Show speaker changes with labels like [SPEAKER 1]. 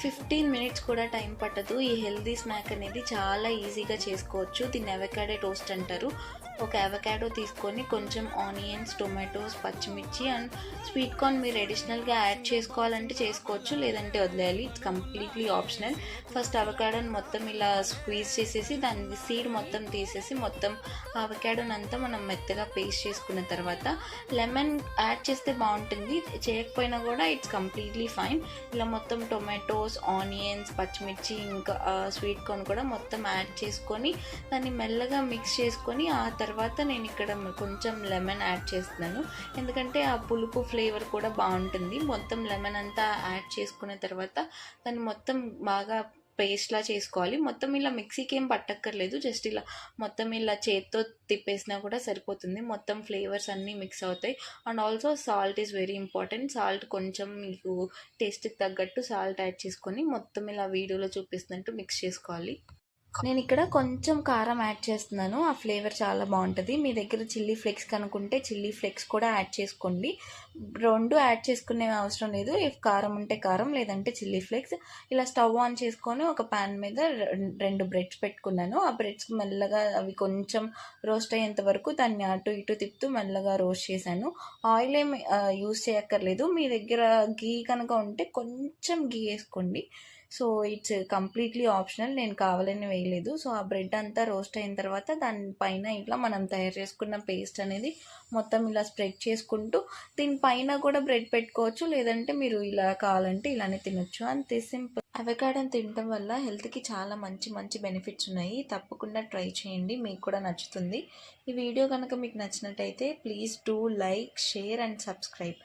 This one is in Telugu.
[SPEAKER 1] 15 మినిట్స్ కూడా టైం పట్టదు. ఈ హెల్దీ స్నాక్ అనేది చాలా ఈజీగా చేసుకోవచ్చు. దీన్ని అవకాడో టోస్ట్ అంటారు. ఒక అవకాడో తీసుకొని కొంచెం ఆనియన్స్, టొమాటోస్, పచ్చిమిర్చి అండ్ స్వీట్ కార్న్ మీరు అడిషనల్గా యాడ్ చేసుకోవాలంటే చేసుకోవచ్చు, లేదంటే వదిలేయాలి. It's completely optional. ఫస్ట్ అవకాడోని మొత్తం ఇలా స్క్వీజ్ చేసేసి దాని సీడ్ మొత్తం తీసేసి మొత్తం అవకాడోని అంతా మనం మెత్తగా పేస్ట్ చేసుకున్న తర్వాత లెమన్ యాడ్ చేస్తే బాగుంటుంది. చేయకపోయినా కూడా ఇట్స్ కంప్లీట్లీ ఫైన్. ఇలా మొత్తం టొమాటోస్, ఆనియన్స్, పచ్చిమిర్చి ఇంకా స్వీట్ కార్న్ కూడా మొత్తం యాడ్ చేసుకొని దాన్ని మెల్లగా మిక్స్ చేసుకొని ఆ తర్వాత నేను ఇక్కడ కొంచెం లెమన్ యాడ్ చేస్తున్నాను, ఎందుకంటే ఆ పులుపు ఫ్లేవర్ కూడా బాగుంటుంది. మొత్తం లెమన్ అంతా యాడ్ చేసుకున్న తర్వాత దాన్ని మొత్తం బాగా పేస్ట్లా చేసుకోవాలి. మొత్తం ఇలా మిక్సీకి ఏం పట్టక్కర్లేదు, జస్ట్ ఇలా మొత్తం ఇలా చేత్తో తిప్పేసినా కూడా సరిపోతుంది. మొత్తం ఫ్లేవర్స్ అన్నీ మిక్స్ అవుతాయి. And also salt is very important. Salt కొంచెం మీకు టేస్ట్కి తగ్గట్టు సాల్ట్ యాడ్ చేసుకొని మొత్తం ఇలా వీడియోలో చూపిస్తున్నట్టు మిక్స్ చేసుకోవాలి. నేను ఇక్కడ కొంచెం కారం యాడ్ చేస్తున్నాను, ఆ ఫ్లేవర్ చాలా బాగుంటుంది. మీ దగ్గర చిల్లీ ఫ్లేక్స్ కనుకుంటే చిల్లీ ఫ్లేక్స్ కూడా యాడ్ చేసుకోండి. రెండు యాడ్ చేసుకునే అవసరం లేదు. ఇఫ్ కారం ఉంటే కారం, లేదంటే చిల్లీ ఫ్లేక్స్. ఇలా స్టవ్ ఆన్ చేసుకొని ఒక ప్యాన్ మీద 2 బ్రెడ్స్ పెట్టుకున్నాను. ఆ బ్రెడ్స్ మెల్లగా అవి కొంచెం రోస్ట్ అయ్యేంత వరకు దాన్ని అటు ఇటు తిప్పుతూ మెల్లగా రోస్ట్ చేశాను. ఆయిల్ ఏమి యూజ్ చేయక్కర్లేదు. మీ దగ్గర గీ కనుక ఉంటే కొంచెం గీ వేసుకోండి. సో ఇట్స్ కంప్లీట్లీ ఆప్షనల్, నేను కావాలని వేయలేదు. సో ఆ బ్రెడ్ అంతా రోస్ట్ అయిన తర్వాత దానిపైన ఇట్లా మనం తయారు చేసుకున్న పేస్ట్ అనేది మొత్తం ఇలా స్ప్రెడ్ చేసుకుంటూ దీనిపైన కూడా బ్రెడ్ పెట్టుకోవచ్చు, లేదంటే మీరు ఇలా కావాలంటే ఇలానే తినొచ్చు. అంతే సింపుల్. అవకాడోని తినడం వల్ల హెల్త్కి చాలా మంచి బెనిఫిట్స్ ఉన్నాయి. తప్పకుండా ట్రై చేయండి, మీకు కూడా నచ్చుతుంది. ఈ వీడియో కనుక మీకు నచ్చినట్టయితే please do like, share and subscribe.